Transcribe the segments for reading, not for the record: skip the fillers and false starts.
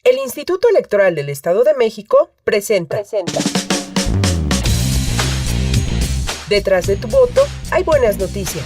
El Instituto Electoral del Estado de México presenta. Detrás de tu voto hay buenas noticias.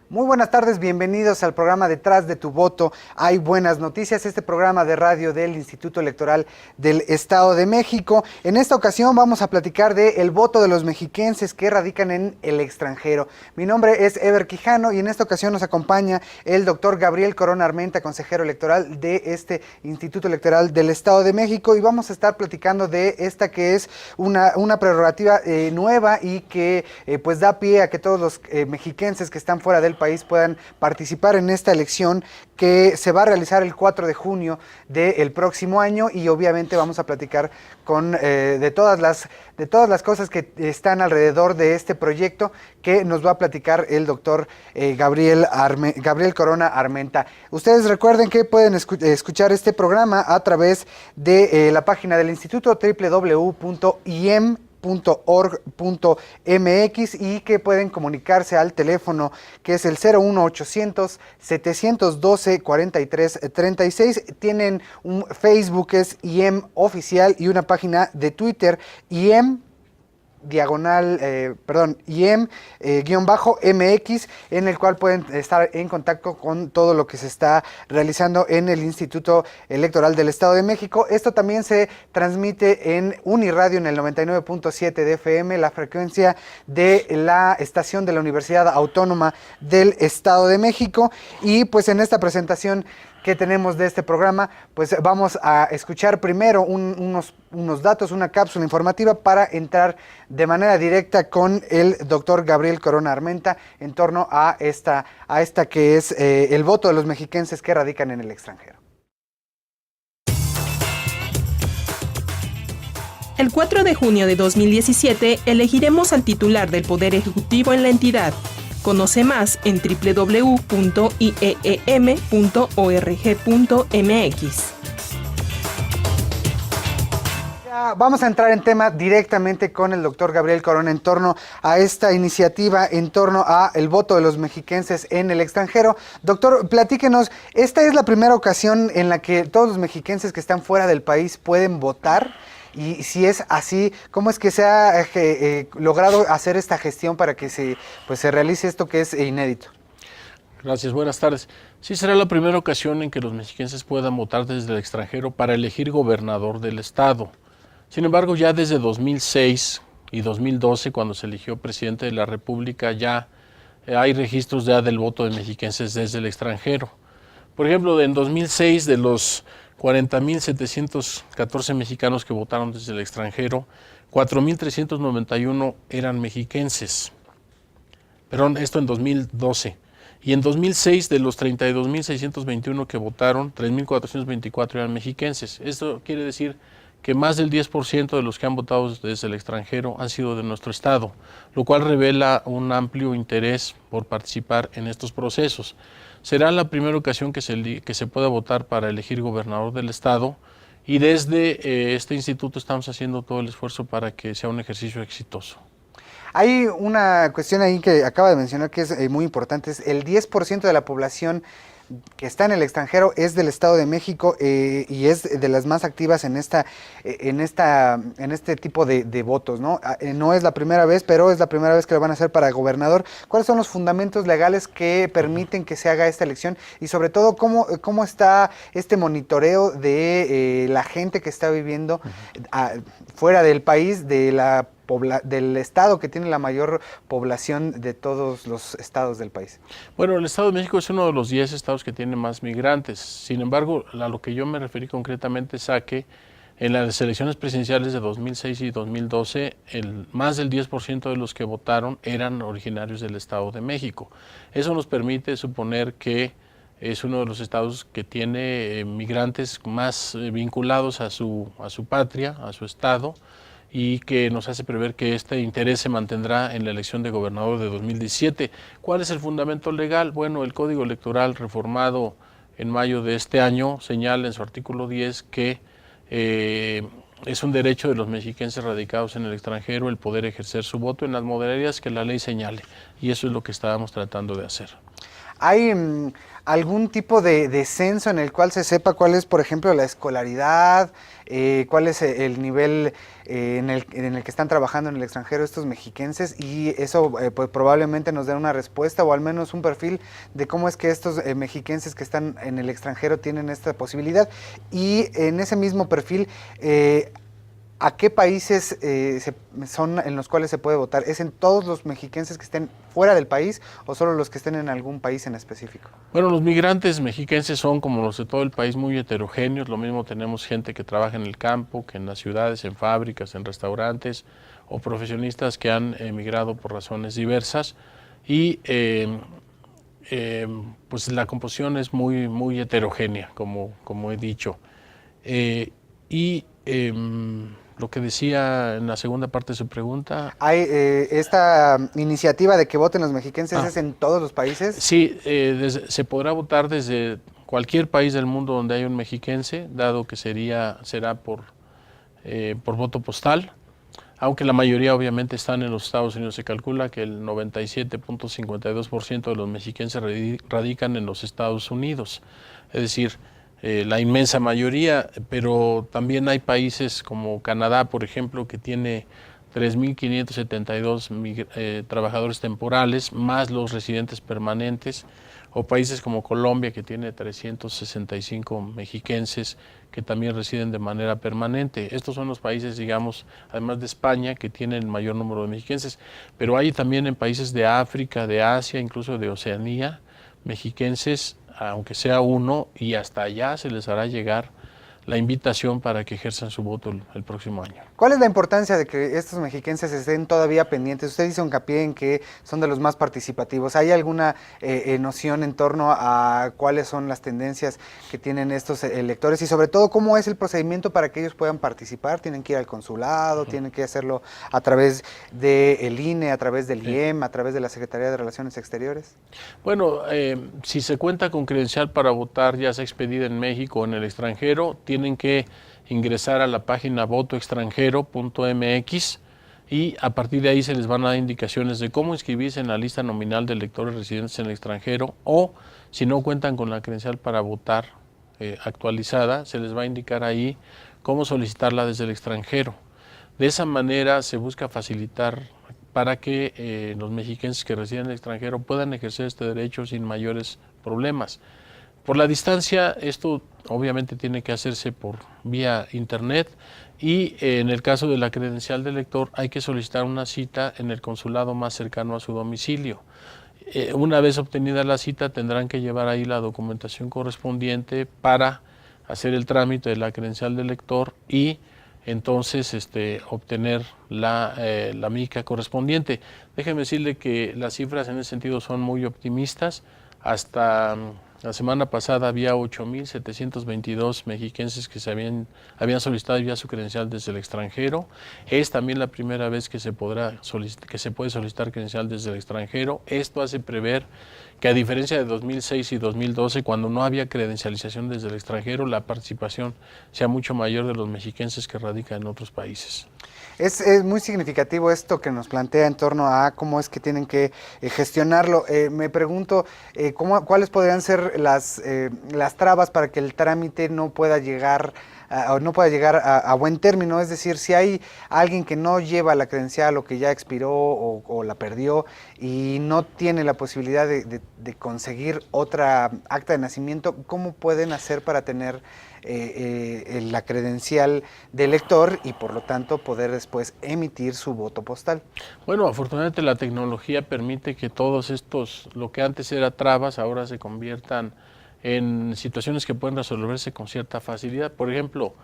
Muy buenas tardes, bienvenidos al programa Detrás de tu voto hay buenas noticias, este programa de radio del Instituto Electoral del Estado de México. En esta ocasión vamos a platicar del voto de los mexiquenses que radican en el extranjero. Mi nombre es Ever Quijano y en esta ocasión nos acompaña el doctor Gabriel Corona Armenta, consejero electoral de este Instituto Electoral del Estado de México, y vamos a estar platicando de esta que es una prerrogativa nueva y que pues da pie a que todos los mexiquenses que están fuera del país puedan participar en esta elección que se va a realizar el 4 de junio del próximo año, y obviamente vamos a platicar de todas las cosas que están alrededor de este proyecto que nos va a platicar el doctor Gabriel Corona Armenta. Ustedes recuerden que pueden escuchar este programa a través de la página del instituto www.iem.org.mx y que pueden comunicarse al teléfono que es el 01800 712 4336. Tienen un Facebook que es IEM Oficial y una página de Twitter IEM IEM-MX, en el cual pueden estar en contacto con todo lo que se está realizando en el Instituto Electoral del Estado de México. Esto también se transmite en Uniradio en el 99.7 de FM, la frecuencia de la estación de la Universidad Autónoma del Estado de México. Y pues en esta presentación que tenemos de este programa, pues vamos a escuchar primero unos datos, una cápsula informativa para entrar de manera directa con el doctor Gabriel Corona Armenta en torno a esta que es el voto de los mexiquenses que radican en el extranjero. El 4 de junio de 2017 elegiremos al titular del Poder Ejecutivo en la entidad. Conoce más en www.ieem.org.mx. Vamos a entrar en tema directamente con el doctor Gabriel Corona en torno a esta iniciativa, en torno a el voto de los mexiquenses en el extranjero. Doctor, platíquenos, ¿esta es la primera ocasión en la que todos los mexiquenses que están fuera del país pueden votar? Y si es así, ¿cómo es que se ha logrado hacer esta gestión para que se realice esto que es inédito? Gracias, buenas tardes. Sí, será la primera ocasión en que los mexiquenses puedan votar desde el extranjero para elegir gobernador del estado. Sin embargo, ya desde 2006 y 2012, cuando se eligió presidente de la República, ya hay registros ya del voto de mexiquenses desde el extranjero. Por ejemplo, en 2006, de los 40.714 mexicanos que votaron desde el extranjero, 4.391 eran mexiquenses. Perdón, esto en 2012. Y en 2006, de los 32.621 que votaron, 3.424 eran mexiquenses. Esto quiere decir que más del 10% de los que han votado desde el extranjero han sido de nuestro estado, lo cual revela un amplio interés por participar en estos procesos. Será la primera ocasión que se pueda votar para elegir gobernador del estado, y desde este instituto estamos haciendo todo el esfuerzo para que sea un ejercicio exitoso. Hay una cuestión ahí que acaba de mencionar que es muy importante, es el 10% de la población que está en el extranjero es del Estado de México y es de las más activas en este tipo de votos, ¿no? No es la primera vez, pero es la primera vez que lo van a hacer para gobernador. ¿Cuáles son los fundamentos legales que permiten que se haga esta elección? Y sobre todo, ¿cómo está este monitoreo de la gente que está viviendo fuera del país, del estado que tiene la mayor población de todos los estados del país? Bueno, el Estado de México es uno de los 10 estados que tiene más migrantes. Sin embargo, a lo que yo me referí concretamente es a que en las elecciones presidenciales de 2006 y 2012, más del 10% de los que votaron eran originarios del Estado de México. Eso nos permite suponer que es uno de los estados que tiene migrantes más vinculados a su patria, a su estado, y que nos hace prever que este interés se mantendrá en la elección de gobernador de 2017. ¿Cuál es el fundamento legal? Bueno, el Código Electoral reformado en mayo de este año señala en su artículo 10 que es un derecho de los mexiquenses radicados en el extranjero el poder ejercer su voto en las modalidades que la ley señale, y eso es lo que estábamos tratando de hacer. ¿Hay algún tipo de censo en el cual se sepa cuál es, por ejemplo, la escolaridad, cuál es el nivel en el que están trabajando en el extranjero estos mexiquenses? Y eso pues probablemente nos dé una respuesta o al menos un perfil de cómo es que estos mexiquenses que están en el extranjero tienen esta posibilidad. Y en ese mismo perfil, ¿a qué países son en los cuales se puede votar? ¿Es en todos los mexiquenses que estén fuera del país o solo los que estén en algún país en específico? Bueno, los migrantes mexiquenses son, como los de todo el país, muy heterogéneos. Lo mismo tenemos gente que trabaja en el campo, que en las ciudades, en fábricas, en restaurantes, o profesionistas que han emigrado por razones diversas. Y pues la composición es muy heterogénea, como he dicho. Lo que decía en la segunda parte de su pregunta. ¿Hay esta iniciativa de que voten los mexiquenses es en todos los países? Sí, se podrá votar desde cualquier país del mundo donde haya un mexiquense, dado que será por voto postal, aunque la mayoría obviamente están en los Estados Unidos. Se calcula que el 97.52% de los mexiquenses radican en los Estados Unidos, es decir, la inmensa mayoría, pero también hay países como Canadá, por ejemplo, que tiene 3.572 trabajadores temporales, más los residentes permanentes, o países como Colombia, que tiene 365 mexiquenses que también residen de manera permanente. Estos son los países, digamos, además de España, que tienen el mayor número de mexiquenses, pero hay también en países de África, de Asia, incluso de Oceanía, mexiquenses, aunque sea uno, y hasta allá se les hará llegar la invitación para que ejerzan su voto el próximo año. ¿Cuál es la importancia de que estos mexiquenses estén todavía pendientes? Usted hizo hincapié en que son de los más participativos. ¿Hay alguna noción en torno a cuáles son las tendencias que tienen estos electores? Y sobre todo, ¿cómo es el procedimiento para que ellos puedan participar? ¿Tienen que ir al consulado? ¿Tienen que hacerlo a través del INE, a través del IEM, a través de la Secretaría de Relaciones Exteriores? Bueno, si se cuenta con credencial para votar, ya sea expedida en México o en el extranjero, tienen que ingresar a la página votoextranjero.mx y a partir de ahí se les van a dar indicaciones de cómo inscribirse en la lista nominal de electores residentes en el extranjero, o si no cuentan con la credencial para votar actualizada, se les va a indicar ahí cómo solicitarla desde el extranjero. De esa manera se busca facilitar para que los mexiquenses que residen en el extranjero puedan ejercer este derecho sin mayores problemas. Por la distancia, esto obviamente tiene que hacerse por vía internet, y en el caso de la credencial de elector hay que solicitar una cita en el consulado más cercano a su domicilio. Una vez obtenida la cita, tendrán que llevar ahí la documentación correspondiente para hacer el trámite de la credencial de elector y entonces obtener la mica correspondiente. Déjeme decirle que las cifras en ese sentido son muy optimistas. Hasta la semana pasada había 8.722 mexiquenses que habían solicitado ya su credencial desde el extranjero. Es también la primera vez que se puede solicitar credencial desde el extranjero. Esto hace prever que, a diferencia de 2006 y 2012, cuando no había credencialización desde el extranjero, la participación sea mucho mayor de los mexiquenses que radican en otros países. Es muy significativo esto que nos plantea en torno a cómo es que tienen que gestionarlo. Me pregunto, ¿cuáles podrían ser las trabas para que el trámite no pueda llegar a buen término? Es decir, si hay alguien que no lleva la credencial o que ya expiró o la perdió y no tiene la posibilidad de conseguir otra acta de nacimiento, ¿cómo pueden hacer para tener la credencial de elector y por lo tanto poder después emitir su voto postal? Bueno, afortunadamente la tecnología permite que todos estos, lo que antes era trabas, ahora se conviertan en situaciones que pueden resolverse con cierta facilidad. Por ejemplo,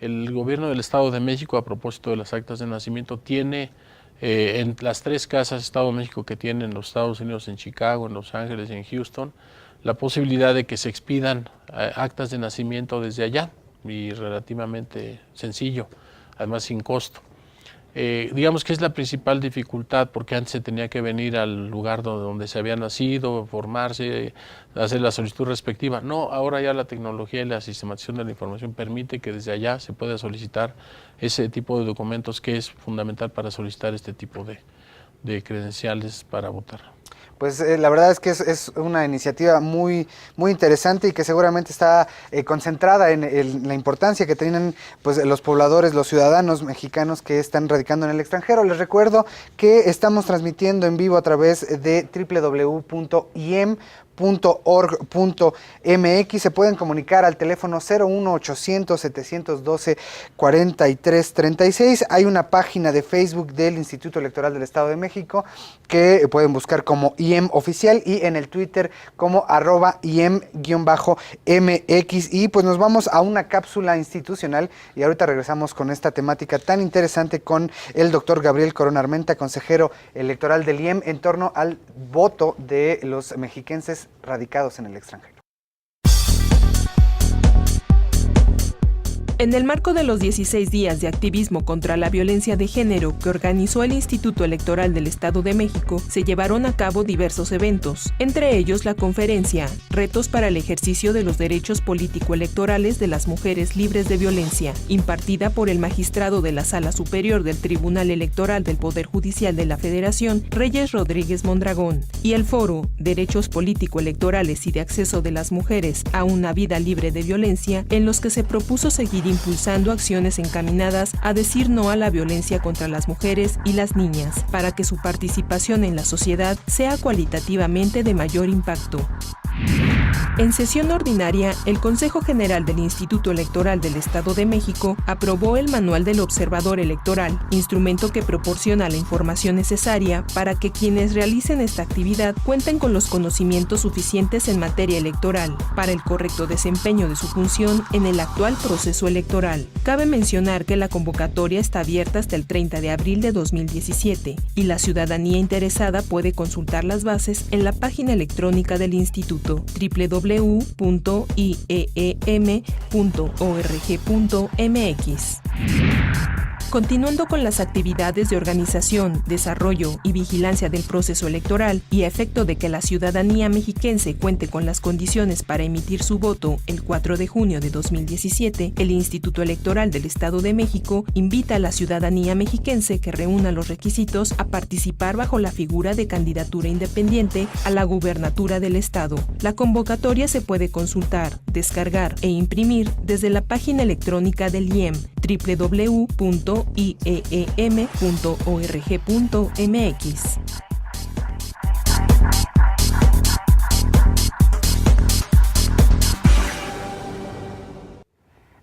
el gobierno del Estado de México, a propósito de las actas de nacimiento, tiene en las 3 casas Estado de México que tienen los Estados Unidos, en Chicago, en Los Ángeles y en Houston, la posibilidad de que se expidan actas de nacimiento desde allá, y relativamente sencillo, además sin costo. digamos que es la principal dificultad, porque antes se tenía que venir al lugar donde se había nacido, formarse, hacer la solicitud respectiva. No, ahora ya la tecnología y la sistematización de la información permite que desde allá se pueda solicitar ese tipo de documentos, que es fundamental para solicitar este tipo de credenciales para votar. Pues la verdad es que es una iniciativa muy interesante y que seguramente está concentrada en la importancia que tienen pues los pobladores, los ciudadanos mexicanos que están radicando en el extranjero. Les recuerdo que estamos transmitiendo en vivo a través de www.iem.org.mx. Se pueden comunicar al teléfono 01800-712-4336. Hay una página de Facebook del Instituto Electoral del Estado de México que pueden buscar como IEM Oficial, y en el Twitter como @IEM_MX. Y pues nos vamos a una cápsula institucional y ahorita regresamos con esta temática tan interesante con el doctor Gabriel Corona Armenta, consejero electoral del IEM, en torno al voto de los mexiquenses radicados en el extranjero. En el marco de los 16 días de activismo contra la violencia de género que organizó el Instituto Electoral del Estado de México, se llevaron a cabo diversos eventos, entre ellos la conferencia Retos para el ejercicio de los derechos político-electorales de las mujeres libres de violencia, impartida por el magistrado de la Sala Superior del Tribunal Electoral del Poder Judicial de la Federación, Reyes Rodríguez Mondragón, y el foro Derechos político-electorales y de acceso de las mujeres a una vida libre de violencia, en los que se propuso seguir impulsando acciones encaminadas a decir no a la violencia contra las mujeres y las niñas, para que su participación en la sociedad sea cualitativamente de mayor impacto. En sesión ordinaria, el Consejo General del Instituto Electoral del Estado de México aprobó el Manual del Observador Electoral, instrumento que proporciona la información necesaria para que quienes realicen esta actividad cuenten con los conocimientos suficientes en materia electoral para el correcto desempeño de su función en el actual proceso electoral. Cabe mencionar que la convocatoria está abierta hasta el 30 de abril de 2017 y la ciudadanía interesada puede consultar las bases en la página electrónica del instituto www.ieem.org.mx. Continuando con las actividades de organización, desarrollo y vigilancia del proceso electoral y a efecto de que la ciudadanía mexiquense cuente con las condiciones para emitir su voto el 4 de junio de 2017, el Instituto Electoral del Estado de México invita a la ciudadanía mexiquense que reúna los requisitos a participar bajo la figura de candidatura independiente a la gubernatura del Estado. La convocatoria se puede consultar, descargar e imprimir desde la página electrónica del IEM, www.ieem.org.mx.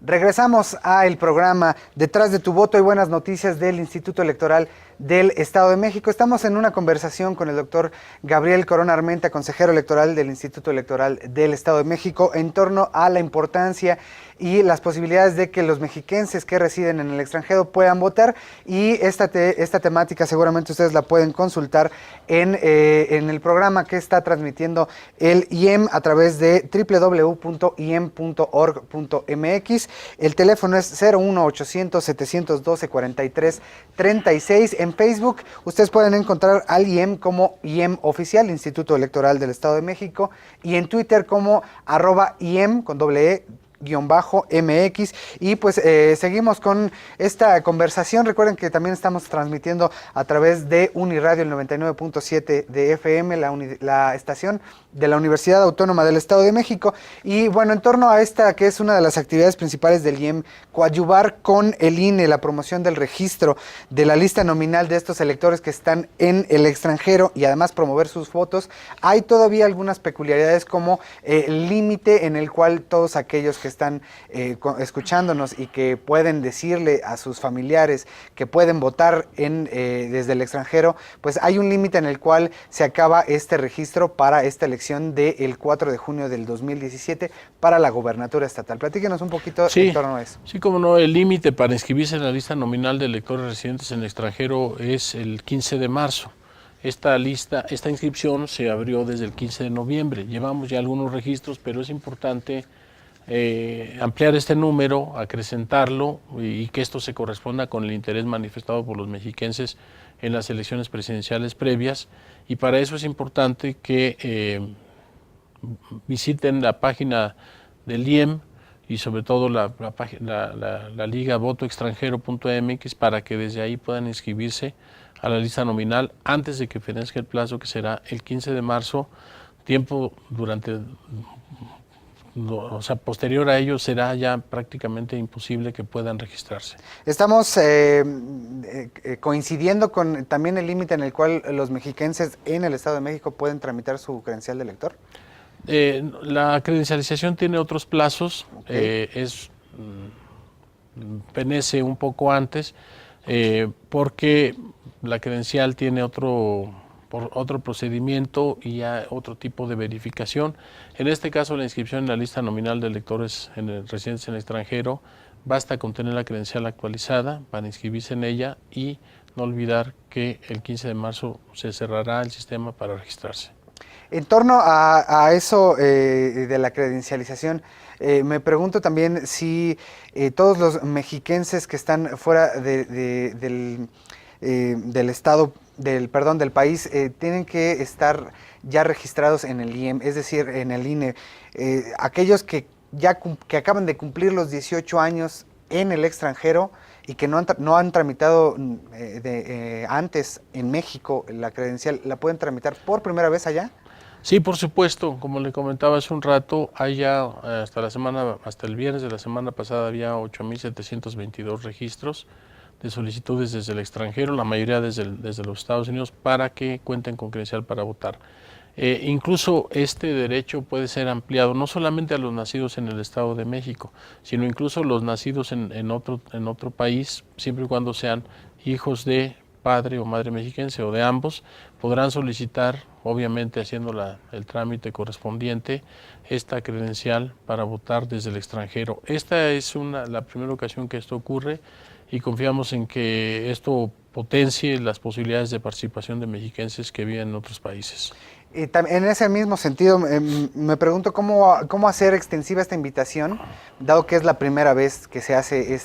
Regresamos al programa Detrás de tu voto y buenas noticias del Instituto Electoral del Estado de México. Estamos en una conversación con el doctor Gabriel Corona Armenta, consejero electoral del Instituto Electoral del Estado de México, en torno a la importancia y las posibilidades de que los mexiquenses que residen en el extranjero puedan votar, y esta temática seguramente ustedes la pueden consultar en el programa que está transmitiendo el IEM a través de www.iem.org.mx. El teléfono es 01800-712-4336. En Facebook ustedes pueden encontrar al IEM como IEM Oficial, Instituto Electoral del Estado de México, y en Twitter como @IEM con _MX. Y pues seguimos con esta conversación. Recuerden que también estamos transmitiendo a través de Uniradio, el 99.7 de FM, la estación de la Universidad Autónoma del Estado de México. Y bueno, en torno a esta, que es una de las actividades principales del IEM, coadyuvar con el INE, la promoción del registro de la lista nominal de estos electores que están en el extranjero y además promover sus votos, hay todavía algunas peculiaridades, como el límite en el cual todos aquellos que están escuchándonos y que pueden decirle a sus familiares que pueden votar desde el extranjero, pues hay un límite en el cual se acaba este registro para esta elección del 4 de junio del 2017 para la gobernatura estatal. Platíquenos un poquito en torno a eso. Sí, como no, el límite para inscribirse en la lista nominal de electores residentes en el extranjero es el 15 de marzo. Esta inscripción se abrió desde el 15 de noviembre. Llevamos ya algunos registros, pero es importante ampliar este número, acrecentarlo y que esto se corresponda con el interés manifestado por los mexiquenses en las elecciones presidenciales previas, y para eso es importante que visiten la página del IEM y sobre todo la liga votoextranjero.mx para que desde ahí puedan inscribirse a la lista nominal antes de que fenezca el plazo, que será el 15 de marzo, tiempo posterior a ello será ya prácticamente imposible que puedan registrarse. Estamos coincidiendo con también el límite en el cual los mexiquenses en el Estado de México pueden tramitar su credencial de elector. La credencialización tiene otros plazos, Okay. Fenece un poco antes, porque la credencial tiene otro procedimiento y ya otro tipo de verificación. En este caso, la inscripción en la lista nominal de electores residentes en el extranjero, basta con tener la credencial actualizada para inscribirse en ella y no olvidar que el 15 de marzo se cerrará el sistema para registrarse. En torno a eso de la credencialización, me pregunto también si todos los mexiquenses que están fuera del estado, del país, tienen que estar ya registrados en el IEM, es decir, en el INE. Aquellos que acaban de cumplir los 18 años en el extranjero y que no han tramitado antes en México la credencial, ¿la pueden tramitar por primera vez allá? Sí, por supuesto. Como le comentaba hace un rato, hasta el viernes de la semana pasada había 8,722 registros de solicitudes desde el extranjero, la mayoría desde los Estados Unidos, para que cuenten con credencial para votar. Incluso este derecho puede ser ampliado no solamente a los nacidos en el Estado de México, sino incluso los nacidos en otro país, siempre y cuando sean hijos de padre o madre mexiquense o de ambos, podrán solicitar, obviamente haciendo el trámite correspondiente, esta credencial para votar desde el extranjero. Esta es la primera ocasión que esto ocurre y confiamos en que esto potencie las posibilidades de participación de mexiquenses que viven en otros países. En ese mismo sentido, me pregunto cómo hacer extensiva esta invitación, dado que es la primera vez que se hace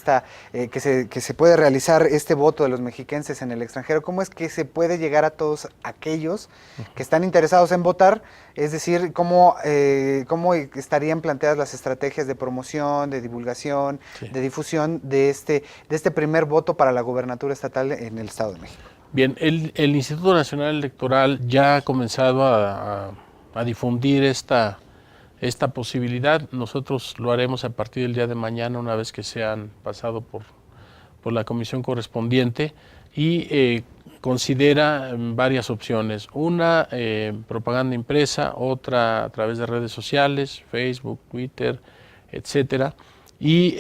que se puede realizar este voto de los mexiquenses en el extranjero. ¿Cómo es que se puede llegar a todos aquellos que están interesados en votar? Es decir, ¿cómo estarían planteadas las estrategias de promoción, de divulgación, Sí. de difusión de este primer voto para la gobernatura estatal en el Estado de México? Bien, el Instituto Nacional Electoral ya ha comenzado a difundir esta posibilidad. Nosotros lo haremos a partir del día de mañana, una vez que se han pasado por la comisión correspondiente, y considera varias opciones. Una, propaganda impresa; otra, a través de redes sociales, Facebook, Twitter, etcétera. Y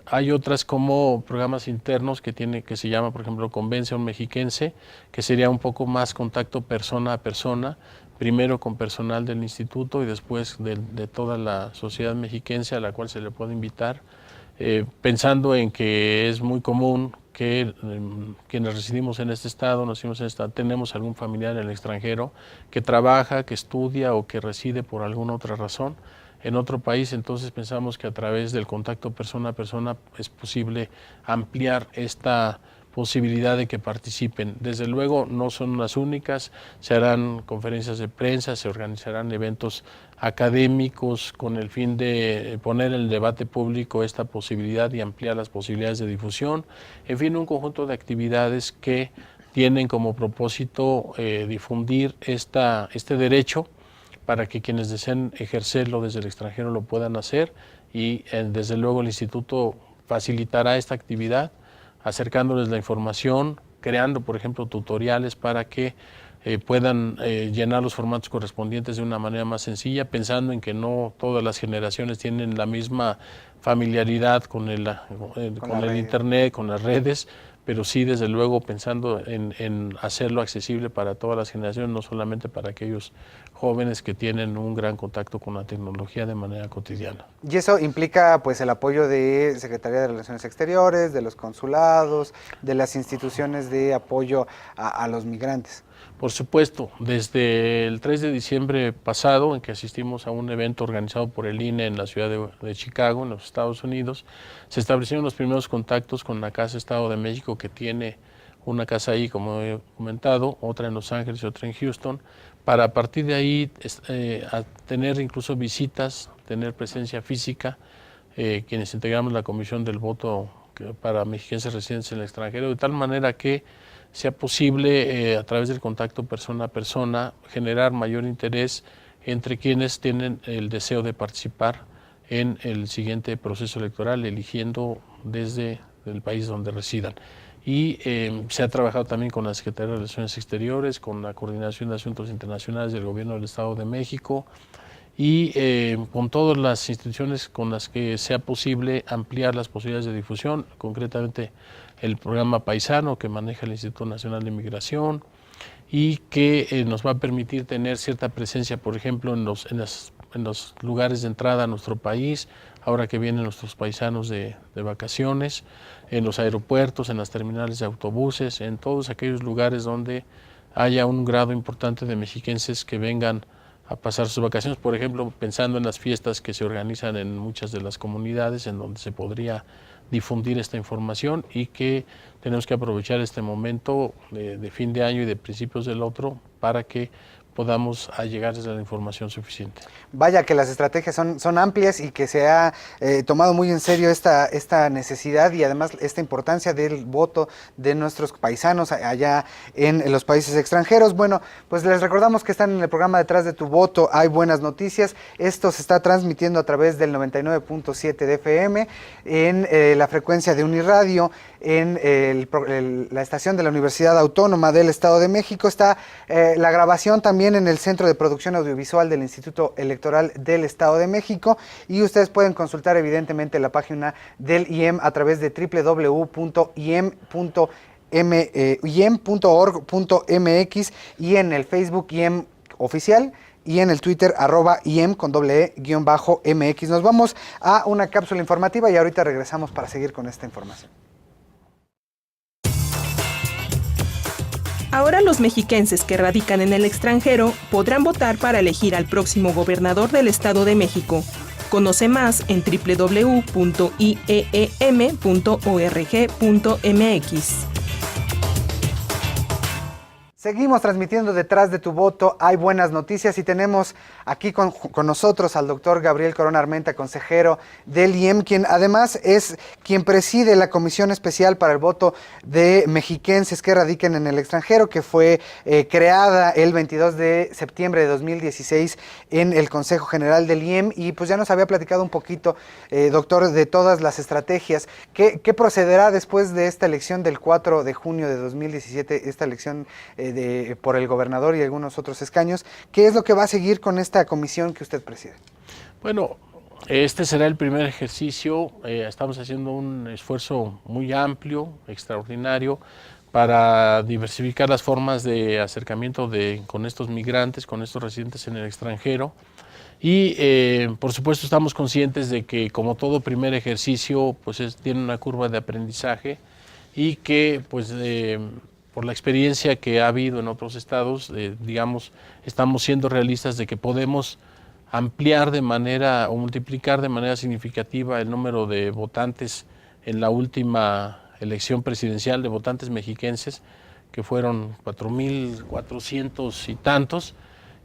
hay otras como programas internos que se llama, por ejemplo, Convence a un Mexiquense, que sería un poco más contacto persona a persona, primero con personal del instituto y después de toda la sociedad mexiquense a la cual se le puede invitar, pensando en que es muy común que quienes residimos en este estado, tenemos algún familiar en el extranjero que trabaja, que estudia o que reside por alguna otra razón en otro país. Entonces pensamos que a través del contacto persona a persona es posible ampliar esta posibilidad de que participen. Desde luego no son las únicas, se harán conferencias de prensa, se organizarán eventos académicos con el fin de poner en el debate público esta posibilidad y ampliar las posibilidades de difusión. En fin, un conjunto de actividades que tienen como propósito difundir este derecho, para que quienes deseen ejercerlo desde el extranjero lo puedan hacer, y desde luego el instituto facilitará esta actividad acercándoles la información, creando por ejemplo tutoriales para que puedan llenar los formatos correspondientes de una manera más sencilla, pensando en que no todas las generaciones tienen la misma familiaridad con el internet, con las redes, pero sí desde luego pensando en hacerlo accesible para todas las generaciones, no solamente para aquellos jóvenes que tienen un gran contacto con la tecnología de manera cotidiana. Y eso implica pues el apoyo de Secretaría de Relaciones Exteriores, de los consulados, de las instituciones de apoyo a los migrantes. Por supuesto, desde el 3 de diciembre pasado, en que asistimos a un evento organizado por el INE en la ciudad de Chicago, en los Estados Unidos, se establecieron los primeros contactos con la Casa Estado de México, que tiene una casa ahí, como he comentado, otra en Los Ángeles y otra en Houston, para a partir de ahí a tener incluso visitas, tener presencia física, quienes integramos la Comisión del Voto para mexiquenses residentes en el extranjero, de tal manera que sea posible a través del contacto persona a persona generar mayor interés entre quienes tienen el deseo de participar en el siguiente proceso electoral, eligiendo desde el país donde residan. Y se ha trabajado también con la Secretaría de Relaciones Exteriores, con la Coordinación de Asuntos Internacionales del Gobierno del Estado de México y con todas las instituciones con las que sea posible ampliar las posibilidades de difusión, concretamente el programa Paisano que maneja el Instituto Nacional de Migración y que nos va a permitir tener cierta presencia, por ejemplo, en los lugares de entrada a nuestro país, ahora que vienen nuestros paisanos de vacaciones, en los aeropuertos, en las terminales de autobuses, en todos aquellos lugares donde haya un grado importante de mexiquenses que vengan a pasar sus vacaciones, por ejemplo, pensando en las fiestas que se organizan en muchas de las comunidades en donde se podría difundir esta información y que tenemos que aprovechar este momento de fin de año y de principios del otro para que podamos llegarles a la información suficiente. Vaya que las estrategias son amplias y que se ha tomado muy en serio esta necesidad y además esta importancia del voto de nuestros paisanos allá en los países extranjeros. Bueno, pues les recordamos que están en el programa Detrás de tu Voto, hay buenas noticias. Esto se está transmitiendo a través del 99.7 de FM en la frecuencia de Uniradio, en la estación de la Universidad Autónoma del Estado de México. Está la grabación también en el Centro de Producción Audiovisual del Instituto Electoral del Estado de México y ustedes pueden consultar evidentemente la página del IEM a través de www.iem.org.mx y en el Facebook IEM Oficial y en el Twitter @IEM_MX. Nos vamos a una cápsula informativa y ahorita regresamos para seguir con esta información. Ahora los mexiquenses que radican en el extranjero podrán votar para elegir al próximo gobernador del Estado de México. Conoce más en www.ieem.org.mx. Seguimos transmitiendo Detrás de tu Voto, hay buenas noticias y tenemos aquí con nosotros al doctor Gabriel Corona Armenta, consejero del IEM, quien además es quien preside la Comisión Especial para el Voto de Mexiquenses que radiquen en el extranjero, que fue creada el 22 de septiembre de 2016 en el Consejo General del IEM y pues ya nos había platicado un poquito, doctor, de todas las estrategias. ¿Qué procederá después de esta elección del 4 de junio de 2017, esta elección por el gobernador y algunos otros escaños? ¿Qué es lo que va a seguir con esta comisión que usted preside? Bueno, este será el primer ejercicio. Estamos haciendo un esfuerzo muy amplio, extraordinario, para diversificar las formas de acercamiento con estos migrantes, con estos residentes en el extranjero. Y por supuesto estamos conscientes de que, como todo primer ejercicio, pues tiene una curva de aprendizaje y que pues por la experiencia que ha habido en otros estados, digamos, estamos siendo realistas de que podemos ampliar de manera o multiplicar de manera significativa el número de votantes en la última elección presidencial, de votantes mexiquenses, que fueron 4,400 y tantos,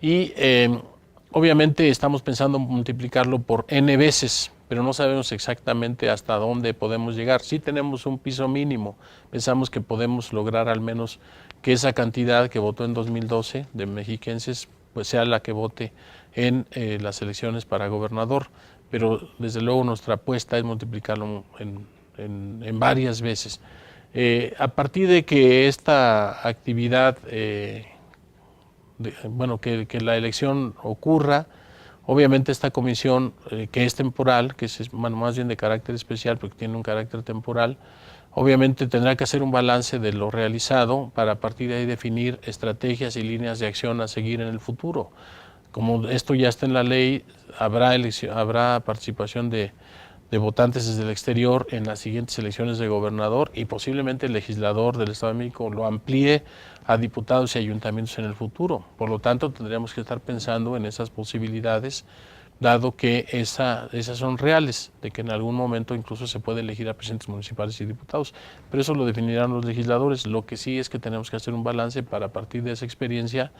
y obviamente estamos pensando multiplicarlo por N veces, pero no sabemos exactamente hasta dónde podemos llegar. Sí tenemos un piso mínimo, pensamos que podemos lograr al menos que esa cantidad que votó en 2012 de mexiquenses pues sea la que vote en las elecciones para gobernador, pero desde luego nuestra apuesta es multiplicarlo en varias veces. A partir de que esta actividad, que la elección ocurra, obviamente esta comisión, que es temporal, que es más bien de carácter especial porque tiene un carácter temporal, obviamente tendrá que hacer un balance de lo realizado para a partir de ahí definir estrategias y líneas de acción a seguir en el futuro. Como esto ya está en la ley, habrá participación de de votantes desde el exterior en las siguientes elecciones de gobernador y posiblemente el legislador del Estado de México lo amplíe a diputados y ayuntamientos en el futuro. Por lo tanto, tendríamos que estar pensando en esas posibilidades, dado que esas son reales, de que en algún momento incluso se puede elegir a presidentes municipales y diputados, pero eso lo definirán los legisladores. Lo que sí es que tenemos que hacer un balance para, a partir de esa experiencia,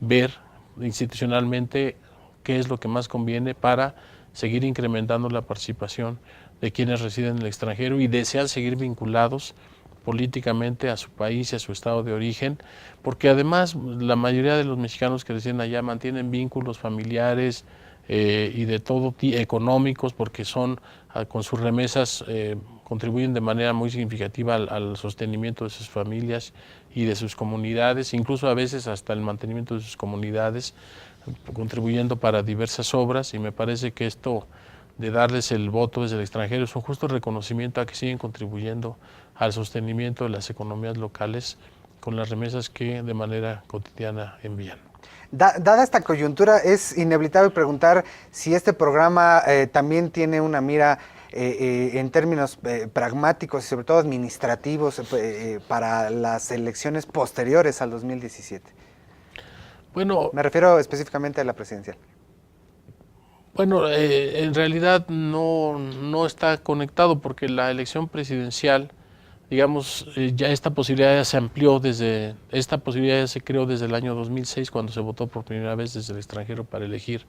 ver institucionalmente qué es lo que más conviene para seguir incrementando la participación de quienes residen en el extranjero y desean seguir vinculados políticamente a su país y a su estado de origen, porque además la mayoría de los mexicanos que residen allá mantienen vínculos familiares, y de todo económicos, porque son con sus remesas contribuyen de manera muy significativa al sostenimiento de sus familias y de sus comunidades, incluso a veces hasta el mantenimiento de sus comunidades, contribuyendo para diversas obras, y me parece que esto de darles el voto desde el extranjero es un justo reconocimiento a que siguen contribuyendo al sostenimiento de las economías locales con las remesas que de manera cotidiana envían. Dada esta coyuntura, es inevitable preguntar si este programa también tiene una mira en términos pragmáticos y sobre todo administrativos para las elecciones posteriores al 2017. Bueno, me refiero específicamente a la presidencial. Bueno, en realidad no está conectado, porque la elección presidencial, digamos, ya esta posibilidad ya se amplió esta posibilidad ya se creó desde el año 2006, cuando se votó por primera vez desde el extranjero para elegir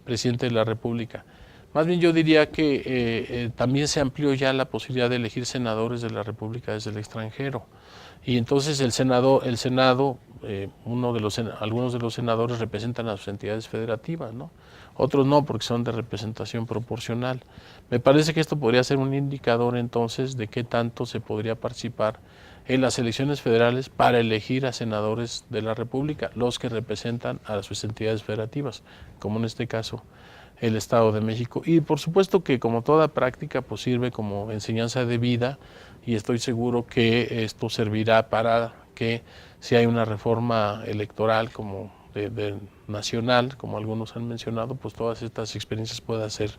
presidente de la República. Más bien yo diría que también se amplió ya la posibilidad de elegir senadores de la República desde el extranjero. Y entonces el Senado, algunos de los senadores representan a sus entidades federativas, ¿no? Otros no, porque son de representación proporcional. Me parece que esto podría ser un indicador entonces de qué tanto se podría participar en las elecciones federales para elegir a senadores de la República, los que representan a sus entidades federativas, como en este caso el Estado de México. Y por supuesto que, como toda práctica, pues sirve como enseñanza de vida, y estoy seguro que esto servirá para que, si hay una reforma electoral como de nacional, como algunos han mencionado, pues todas estas experiencias puedan ser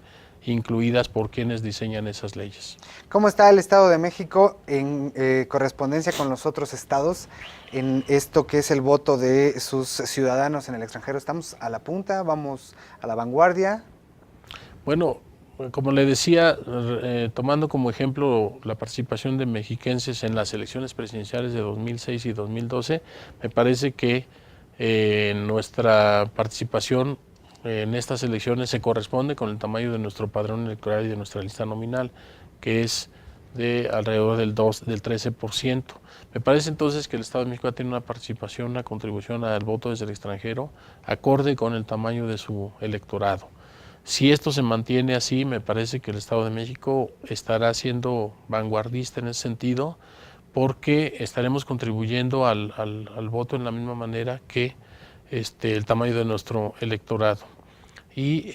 incluidas por quienes diseñan esas leyes. ¿Cómo está el Estado de México en correspondencia con los otros estados en esto que es el voto de sus ciudadanos en el extranjero? ¿Estamos a la punta? ¿Vamos a la vanguardia? Bueno, como le decía, tomando como ejemplo la participación de mexiquenses en las elecciones presidenciales de 2006 y 2012, me parece que nuestra participación en estas elecciones se corresponde con el tamaño de nuestro padrón electoral y de nuestra lista nominal, que es de alrededor del 13%. Me parece entonces que el Estado de México tiene una participación, una contribución al voto desde el extranjero acorde con el tamaño de su electorado. Si esto se mantiene así, me parece que el Estado de México estará siendo vanguardista en ese sentido, porque estaremos contribuyendo al voto en la misma manera que el tamaño de nuestro electorado. Y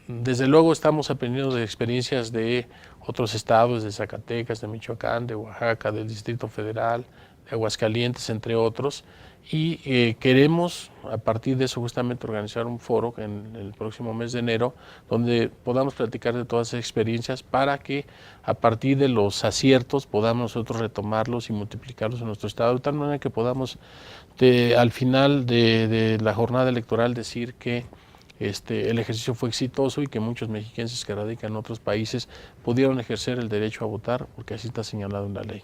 desde luego estamos aprendiendo de experiencias de otros estados, de Zacatecas, de Michoacán, de Oaxaca, del Distrito Federal, de Aguascalientes, entre otros, y queremos a partir de eso justamente organizar un foro en el próximo mes de enero, donde podamos platicar de todas esas experiencias para que a partir de los aciertos podamos nosotros retomarlos y multiplicarlos en nuestro estado, de tal manera que podamos al final de la jornada electoral decir que el ejercicio fue exitoso y que muchos mexiquenses que radican en otros países pudieron ejercer el derecho a votar, porque así está señalado en la ley.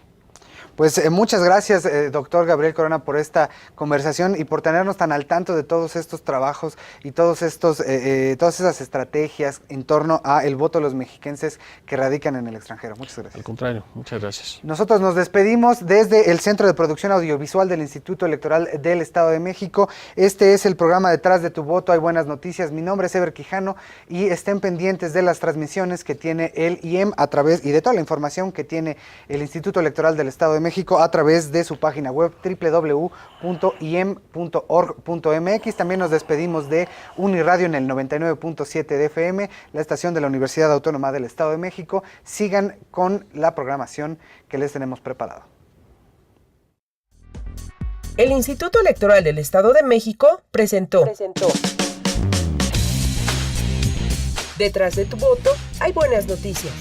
Pues muchas gracias, doctor Gabriel Corona, por esta conversación y por tenernos tan al tanto de todos estos trabajos y todas esas estrategias en torno a el voto de los mexiquenses que radican en el extranjero. Muchas gracias. Al contrario, muchas gracias. Nosotros nos despedimos desde el Centro de Producción Audiovisual del Instituto Electoral del Estado de México. Este es el programa Detrás de tu Voto, hay buenas noticias. Mi nombre es Eber Quijano y estén pendientes de las transmisiones que tiene el IEM a través y de toda la información que tiene el Instituto Electoral del Estado de México a través de su página web www.iem.org.mx. También nos despedimos de Uniradio en el 99.7 de FM, la estación de la Universidad Autónoma del Estado de México. Sigan con la programación que les tenemos preparado. El Instituto Electoral del Estado de México presentó Detrás de tu voto hay buenas noticias.